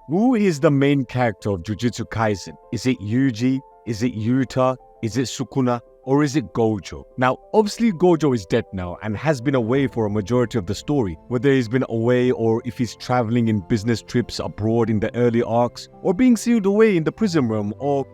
Who is the main character of Jujutsu Kaisen? Is it Yuji? Is it Yuta? Is it Sukuna? Or is it Gojo? Now, obviously Gojo is dead now and has been away for a majority of the story, whether he's been away or if he's traveling in business trips abroad in the early arcs, or being sealed away in the prison realm, or,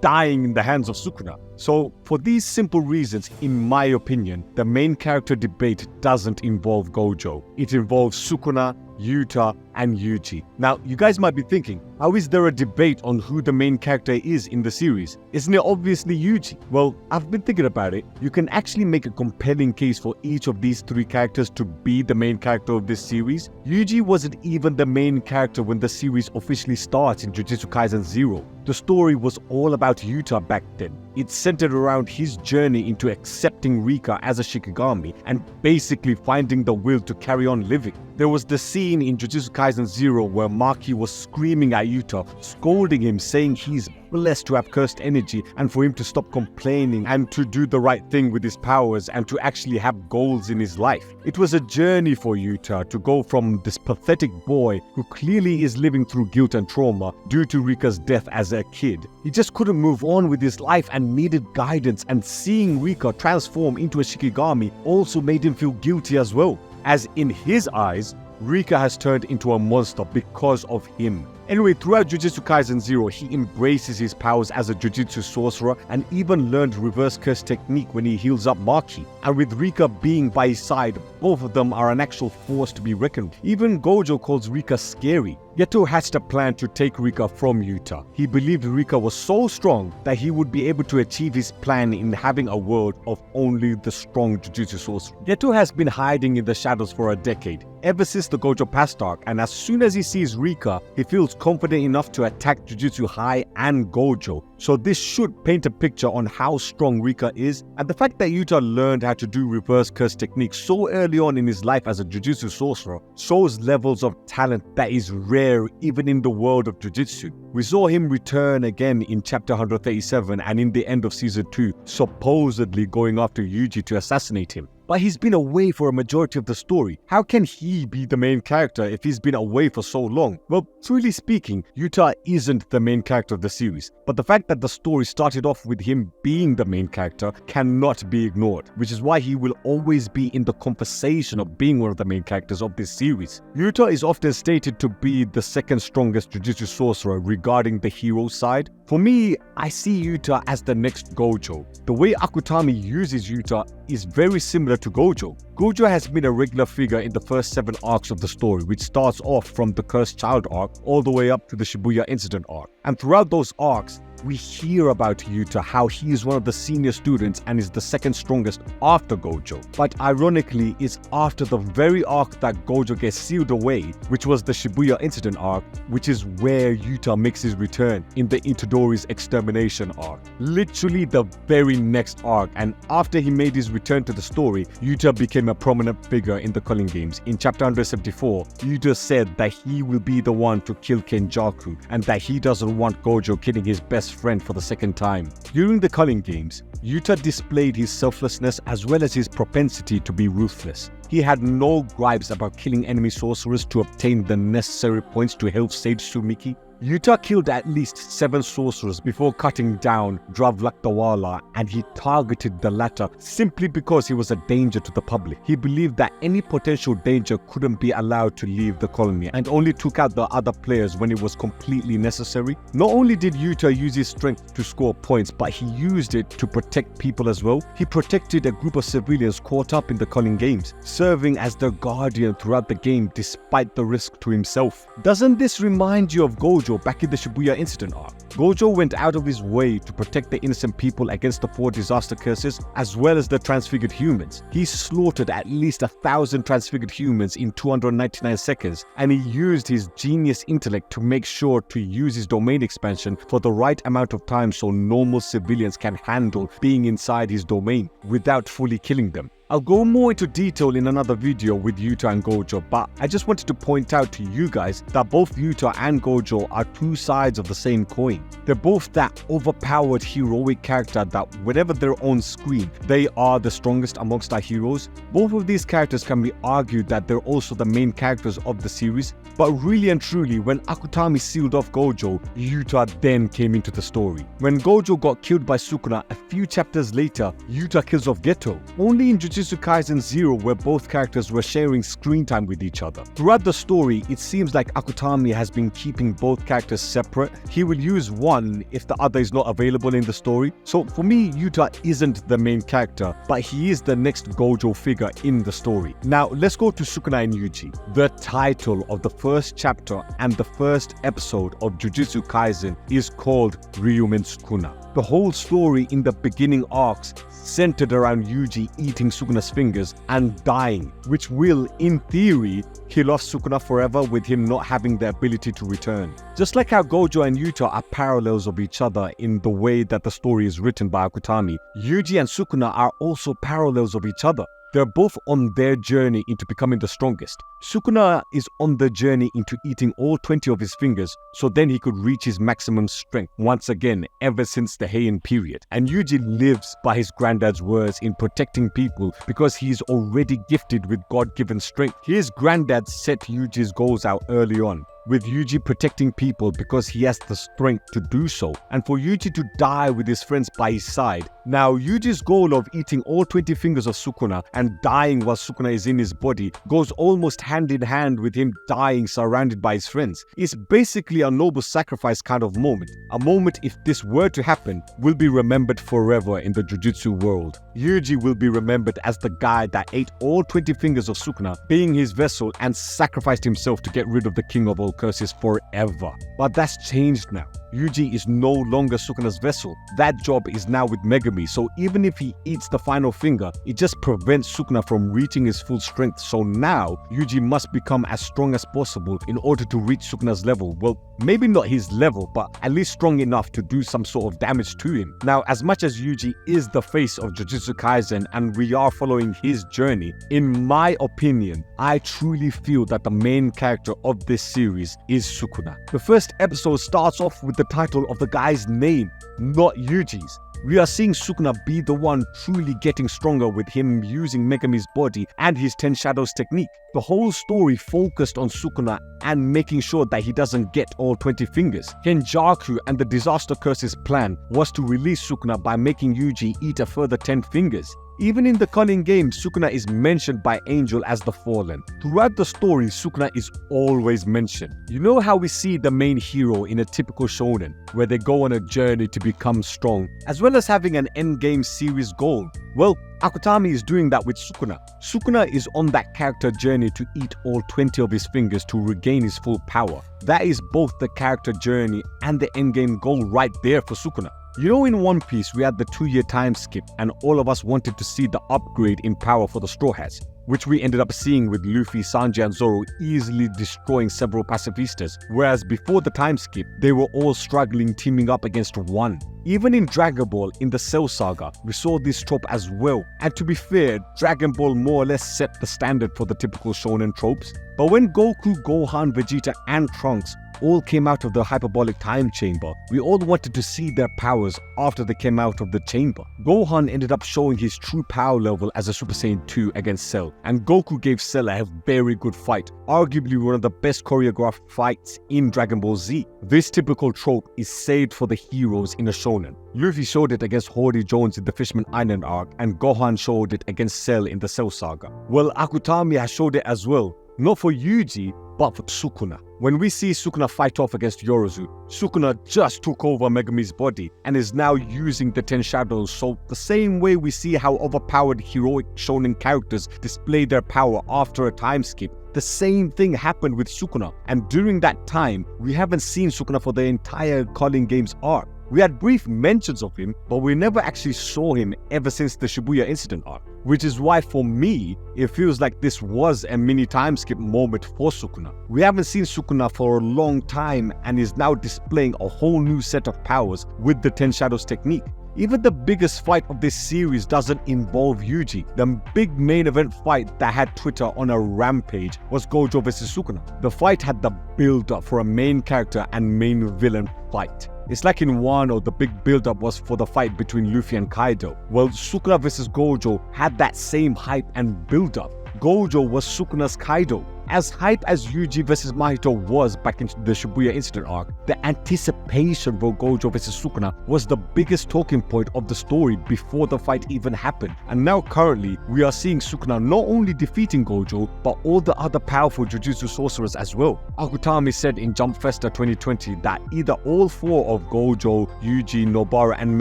dying in the hands of Sukuna. So, for these simple reasons, in my opinion, the main character debate doesn't involve Gojo. It involves Sukuna, Yuta, and Yuji. Now, you guys might be thinking, how is there a debate on who the main character is in the series? Isn't it obviously Yuji? Well, I've been thinking about it. You can actually make a compelling case for each of these three characters to be the main character of this series. Yuji wasn't even the main character when the series officially starts in Jujutsu Kaisen 0. The story was all about Yuta back then. It centered around his journey into accepting Rika as a Shikigami and basically finding the will to carry on living. There was the scene in Jujutsu Kaisen 0 where Maki was screaming at Yuta, scolding him, saying he's blessed to have cursed energy and for him to stop complaining and to do the right thing with his powers and to actually have goals in his life. It was a journey for Yuta to go from this pathetic boy who clearly is living through guilt and trauma due to Rika's death as a kid. He just couldn't move on with his life and needed guidance, and seeing Rika transform into a Shikigami also made him feel guilty as well, as in his eyes, Rika has turned into a monster because of him. Anyway, throughout Jujutsu Kaisen 0, he embraces his powers as a Jujutsu sorcerer and even learned reverse curse technique when he heals up Maki. And with Rika being by his side, both of them are an actual force to be reckoned with. Even Gojo calls Rika scary. Geto hatched a plan to take Rika from Yuta. He believed Rika was so strong that he would be able to achieve his plan in having a world of only the strong Jujutsu sorcerer. Geto has been hiding in the shadows for a decade, ever since the Gojo past arc, and as soon as he sees Rika, he feels confident enough to attack Jujutsu High and Gojo. So this should paint a picture on how strong Rika is, and the fact that Yuta learned how to do reverse curse techniques so early on in his life as a Jujutsu sorcerer shows levels of talent that is rare even in the world of Jujutsu. We saw him return again in chapter 137 and in the end of season 2, supposedly going after Yuji to assassinate him. But he's been away for a majority of the story. How can he be the main character if he's been away for so long? Well, truly speaking, Yuta isn't the main character of the series. But the fact that the story started off with him being the main character cannot be ignored, which is why he will always be in the conversation of being one of the main characters of this series. Yuta is often stated to be the second strongest Jujutsu sorcerer regarding the hero side. For me, I see Yuta as the next Gojo. The way Akutami uses Yuta is very similar to Gojo. Gojo has been a regular figure in the first 7 arcs of the story, which starts off from the Cursed Child arc all the way up to the Shibuya Incident arc. And throughout those arcs, we hear about Yuta, how he is one of the senior students and is the second strongest after Gojo. But ironically, it's after the very arc that Gojo gets sealed away, which was the Shibuya Incident arc, which is where Yuta makes his return in the Itadori's extermination arc. Literally the very next arc, and after he made his return to the story, Yuta became a prominent figure in the Culling Games. In chapter 174, Yuta said that he will be the one to kill Kenjaku and that he doesn't want Gojo killing his best friend for the second time. During the Culling Games, Yuta displayed his selflessness as well as his propensity to be ruthless. He had no gripes about killing enemy sorcerers to obtain the necessary points to help Sage Sumiki. Yuta killed at least 7 sorcerers before cutting down Dravlaktawala, and he targeted the latter simply because he was a danger to the public. He believed that any potential danger couldn't be allowed to leave the colony and only took out the other players when it was completely necessary. Not only did Yuta use his strength to score points, but he used it to protect people as well. He protected a group of civilians caught up in the Culling Games, serving as their guardian throughout the game despite the risk to himself. Doesn't this remind you of Gojo back in the Shibuya Incident arc? Gojo went out of his way to protect the innocent people against the 4 disaster curses as well as the transfigured humans. He slaughtered at least 1,000 transfigured humans in 299 seconds, and he used his genius intellect to make sure to use his domain expansion for the right amount of time so normal civilians can handle being inside his domain without fully killing them. I'll go more into detail in another video with Yuta and Gojo, but I just wanted to point out to you guys that both Yuta and Gojo are two sides of the same coin. They're both that overpowered heroic character that whenever they're on screen, they are the strongest amongst our heroes. Both of these characters can be argued that they're also the main characters of the series, but really and truly, when Akutami sealed off Gojo, Yuta then came into the story. When Gojo got killed by Sukuna, a few chapters later, Yuta kills off Geto. Only in Jujutsu Kaisen 0 where both characters were sharing screen time with each other. Throughout the story, it seems like Akutami has been keeping both characters separate. He will use one if the other is not available in the story. So for me, Yuta isn't the main character, but he is the next Gojo figure in the story. Now let's go to Sukuna and Yuji. The title of the first chapter and the first episode of Jujutsu Kaisen is called Ryumen Sukuna. The whole story in the beginning arcs centered around Yuji eating Sukuna's fingers and dying, which will, in theory, kill off Sukuna forever with him not having the ability to return. Just like how Gojo and Yuta are parallels of each other in the way that the story is written by Akutami, Yuji and Sukuna are also parallels of each other. They're both on their journey into becoming the strongest. Sukuna is on the journey into eating all 20 of his fingers so then he could reach his maximum strength once again ever since the Heian period. And Yuji lives by his granddad's words in protecting people because he is already gifted with God-given strength. His granddad set Yuji's goals out early on, with Yuji protecting people because he has the strength to do so, and for Yuji to die with his friends by his side. Now, Yuji's goal of eating all 20 fingers of Sukuna and dying while Sukuna is in his body goes almost hand in hand with him dying surrounded by his friends. It's basically a noble sacrifice kind of moment. A moment, if this were to happen, will be remembered forever in the Jujutsu world. Yuji will be remembered as the guy that ate all 20 fingers of Sukuna, being his vessel, and sacrificed himself to get rid of the king of all curses forever. But that's changed now. Yuji is no longer Sukuna's vessel. That job is now with Megumi, so even if he eats the final finger, it just prevents Sukuna from reaching his full strength. So now, Yuji must become as strong as possible in order to reach Sukuna's level. Well, maybe not his level, but at least strong enough to do some sort of damage to him. Now, as much as Yuji is the face of Jujutsu Kaisen and we are following his journey, in my opinion, I truly feel that the main character of this series is Sukuna. The first episode starts off with the title of the guy's name, not Yuji's. We are seeing Sukuna be the one truly getting stronger with him using Megumi's body and his 10 Shadows technique. The whole story focused on Sukuna and making sure that he doesn't get all 20 fingers. Kenjaku and the Disaster Curse's plan was to release Sukuna by making Yuji eat a further 10 fingers. Even in the Culling game, Sukuna is mentioned by Angel as the Fallen. Throughout the story, Sukuna is always mentioned. You know how we see the main hero in a typical shonen, where they go on a journey to become strong, as well as having an endgame series goal? Well, Akutami is doing that with Sukuna. Sukuna is on that character journey to eat all 20 of his fingers to regain his full power. That is both the character journey and the endgame goal right there for Sukuna. You know, in One Piece, we had the 2-year time skip and all of us wanted to see the upgrade in power for the Straw Hats, which we ended up seeing with Luffy, Sanji and Zoro easily destroying several pacifistas, whereas before the time skip, they were all struggling teaming up against one. Even in Dragon Ball, in the Cell Saga, we saw this trope as well, and to be fair, Dragon Ball more or less set the standard for the typical shonen tropes. But when Goku, Gohan, Vegeta and Trunks all came out of the hyperbolic time chamber, we all wanted to see their powers after they came out of the chamber. Gohan ended up showing his true power level as a Super Saiyan 2 against Cell, and Goku gave Cell a very good fight, arguably one of the best choreographed fights in Dragon Ball Z. This typical trope is saved for the heroes in a shonen. Luffy showed it against Hody Jones in the Fishman Island arc, and Gohan showed it against Cell in the Cell Saga. Well, Akutami has showed it as well, not for Yuji, but for Sukuna. When we see Sukuna fight off against Yorozu, Sukuna just took over Megumi's body and is now using the 10 Shadows, so the same way we see how overpowered heroic shonen characters display their power after a time skip, the same thing happened with Sukuna, and during that time, we haven't seen Sukuna for the entire Culling Games arc. We had brief mentions of him, but we never actually saw him ever since the Shibuya incident arc, which is why for me, it feels like this was a mini time skip moment for Sukuna. We haven't seen Sukuna for a long time and is now displaying a whole new set of powers with the 10 Shadows technique. even the biggest fight of this series doesn't involve Yuji. The big main event fight that had Twitter on a rampage was Gojo vs Sukuna. The fight had the build-up for a main character and main villain fight. It's like in Wano, the big build-up was for the fight between Luffy and Kaido. Well, Sukuna vs Gojo had that same hype and build-up. Gojo was Sukuna's Kaido. As hype as Yuji vs Mahito was back in the Shibuya incident arc, the anticipation for Gojo vs Sukuna was the biggest talking point of the story before the fight even happened. And now currently, we are seeing Sukuna not only defeating Gojo, but all the other powerful Jujutsu sorcerers as well. Akutami said in Jump Festa 2020 that either all 4 of Gojo, Yuji, Nobara and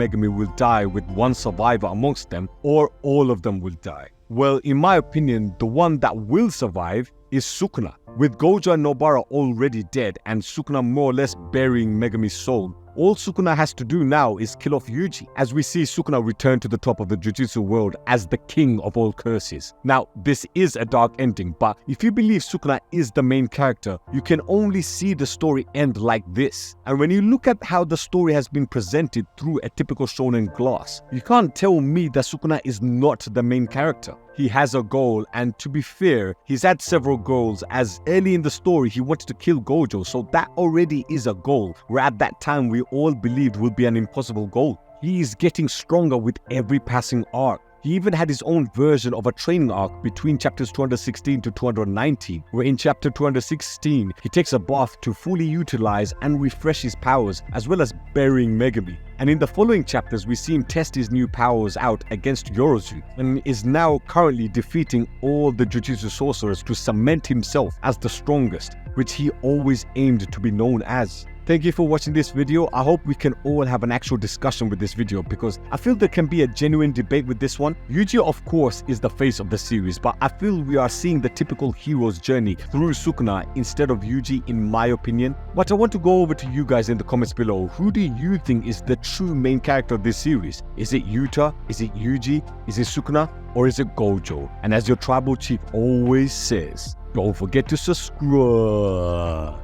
Megumi will die with one survivor amongst them, or all of them will die. Well, in my opinion, the one that will survive is Sukuna. With Gojo and Nobara already dead and Sukuna more or less burying Megumi's soul, all Sukuna has to do now is kill off Yuji, as we see Sukuna return to the top of the Jujutsu world as the king of all curses. Now, this is a dark ending, but if you believe Sukuna is the main character, you can only see the story end like this. And when you look at how the story has been presented through a typical shonen glass, you can't tell me that Sukuna is not the main character. He has a goal, and to be fair, he's had several goals, as early in the story he wanted to kill Gojo, so that already is a goal, where at that time we all believed would be an impossible goal. He is getting stronger with every passing arc. He even had his own version of a training arc between chapters 216 to 219, where in chapter 216, he takes a bath to fully utilize and refresh his powers, as well as burying Megumi. And in the following chapters, we see him test his new powers out against Yorozu, and is now currently defeating all the Jujutsu sorcerers to cement himself as the strongest, which he always aimed to be known as. Thank you for watching this video. I hope we can all have an actual discussion with this video, because I feel there can be a genuine debate with this one. Yuji, of course, is the face of the series, but I feel we are seeing the typical hero's journey through Sukuna instead of Yuji, in my opinion. But I want to go over to you guys in the comments below. Who do you think is the true main character of this series? Is it Yuta? Is it Yuji? Is it Sukuna? Or is it Gojo? And as your tribal chief always says, don't forget to subscribe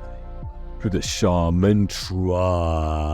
to the Shaman Tribe.